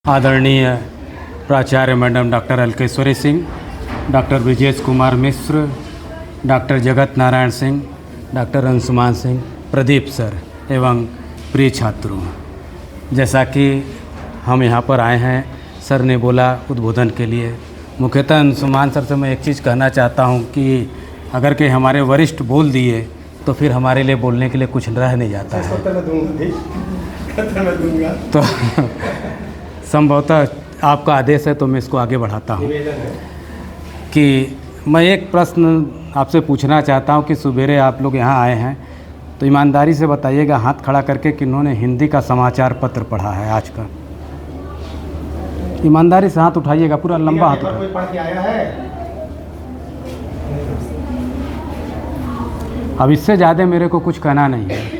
आदरणीय प्राचार्य madam doctor Alkeshwari Singh, doctor Brijesh Kumar Mishra, doctor Jagat Narayan Singh, doctor Anshuman Singh, Pradeep sir एवं प्रिय छात्रों, जैसा कि हम यहाँ पर आए हैं, सर ने बोला उद्बोधन के लिए। मुख्यतः अंशुमान सर से मैं एक चीज़ कहना चाहता हूँ कि अगर के हमारे वरिष्ठ बोल दिए तो फिर हमारे लिए बोलने के लिए कुछ रह नहीं जाता है। तो संभवतः आपका आदेश है तो मैं इसको आगे बढ़ाता हूँ कि मैं एक प्रश्न आपसे पूछना चाहता हूँ कि सवेरे आप लोग यहाँ आए हैं तो ईमानदारी से बताइएगा, हाथ खड़ा करके, कि इन्होंने हिंदी का समाचार पत्र पढ़ा है आज का। ईमानदारी से हाथ उठाइएगा, पूरा लंबा हाथ उठाइए। पढ़ के आया है? अब इससे ज़्यादा मेरे को कुछ कहना नहीं है,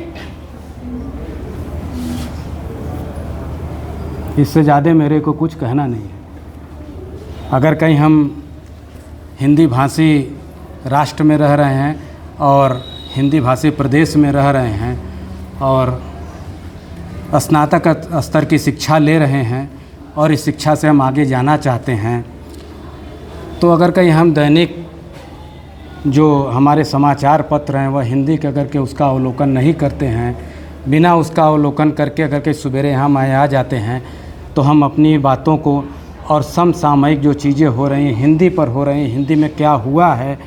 इससे ज़्यादा मेरे को कुछ कहना नहीं है। अगर कहीं हम हिंदी भाषी राष्ट्र में रह रहे हैं और हिंदी भाषी प्रदेश में रह रहे हैं और स्नातक स्तर की शिक्षा ले रहे हैं और इस शिक्षा से हम आगे जाना चाहते हैं, तो अगर कहीं हम दैनिक जो हमारे समाचार पत्र हैं वह हिंदी के अगर के उसका अवलोकन नहीं करते हैं, बिना उसका अवलोकन करके अगर के सवेरे हम आ जाते हैं, तो हम अपनी बातों को और समसामयिक जो चीज़ें हो रही हैं हिंदी पर हो रही हैं, हिंदी में क्या हुआ है,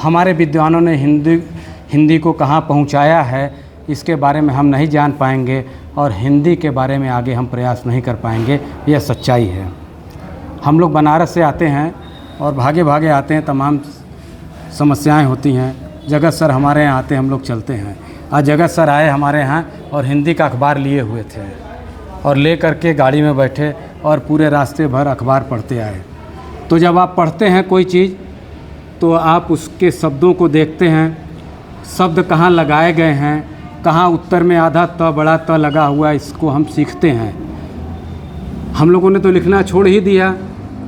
हमारे विद्वानों ने हिंदी को कहाँ पहुंचाया है, इसके बारे में हम नहीं जान पाएंगे और हिंदी के बारे में आगे हम प्रयास नहीं कर पाएंगे। यह सच्चाई है। हम लोग बनारस से आते हैं और भागे भागे आते हैं, तमाम समस्याएं होती हैं। जगत सर हमारे यहाँ आते, हम लोग चलते हैं। आज जगत सर आए हमारे यहाँ और हिंदी का अखबार लिए हुए थे और ले करके गाड़ी में बैठे और पूरे रास्ते भर अखबार पढ़ते आए। तो जब आप पढ़ते हैं कोई चीज़ तो आप उसके शब्दों को देखते हैं, शब्द कहाँ लगाए गए हैं, कहाँ उत्तर में आधा त बड़ा त लगा हुआ है, इसको हम सीखते हैं। हम लोगों ने तो लिखना छोड़ ही दिया।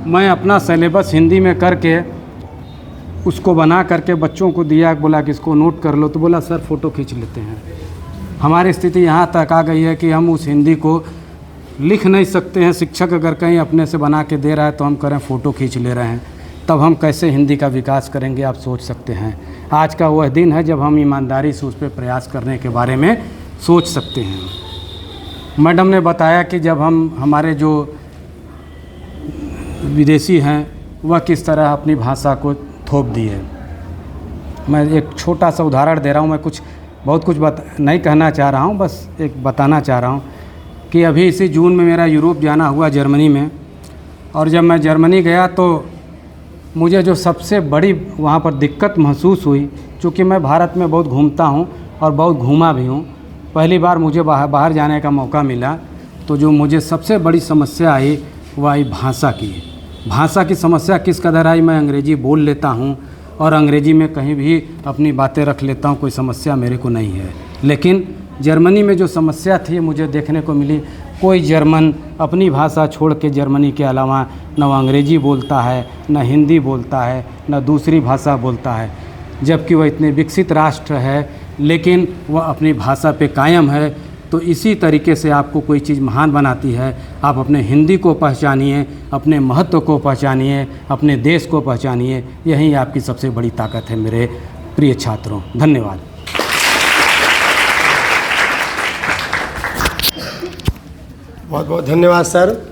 मैं अपना सिलेबस हिंदी में करके उसको बना करके बच्चों को दिया, बोला कि इसको नोट कर लो, तो बोला सर फ़ोटो खींच लेते हैं। हमारी स्थिति यहाँ तक आ गई है कि हम उस हिंदी को लिख नहीं सकते हैं। शिक्षक अगर कहीं अपने से बना के दे रहा है तो हम करें फ़ोटो खींच ले रहे हैं, तब हम कैसे हिंदी का विकास करेंगे, आप सोच सकते हैं। आज का वह दिन है जब हम ईमानदारी से उस पर प्रयास करने के बारे में सोच सकते हैं। मैडम ने बताया कि जब हमारे जो विदेशी हैं वह किस तरह अपनी भाषा को थोप दिए। मैं एक छोटा सा उदाहरण दे रहा हूँ। मैं बहुत कुछ नहीं कहना चाह रहा हूँ, बस एक बताना चाह रहा हूँ कि अभी इसी जून में मेरा यूरोप जाना हुआ जर्मनी में, और जब मैं जर्मनी गया तो मुझे जो सबसे बड़ी वहाँ पर दिक्कत महसूस हुई, चूँकि मैं भारत में बहुत घूमता हूँ और बहुत घूमा भी हूँ, पहली बार मुझे बाहर जाने का मौका मिला, तो जो मुझे सबसे बड़ी समस्या आई वह आई भाषा की। भाषा की समस्या किस कदर आई, मैं अंग्रेज़ी बोल लेता हूँ और अंग्रेज़ी में कहीं भी अपनी बातें रख लेता हूँ, कोई समस्या मेरे को नहीं है। लेकिन जर्मनी में जो समस्या थी मुझे देखने को मिली, कोई जर्मन अपनी भाषा छोड़ के जर्मनी के अलावा न वो अंग्रेज़ी बोलता है, न हिंदी बोलता है, न दूसरी भाषा बोलता है, जबकि वह इतने विकसित राष्ट्र है लेकिन वह अपनी भाषा पे कायम है। तो इसी तरीके से आपको कोई चीज़ महान बनाती है। आप अपने हिंदी को पहचानिए, अपने महत्व को पहचानिए, अपने देश को पहचानिए, यही आपकी सबसे बड़ी ताकत है मेरे प्रिय छात्रों। धन्यवाद। बहुत बहुत धन्यवाद सर।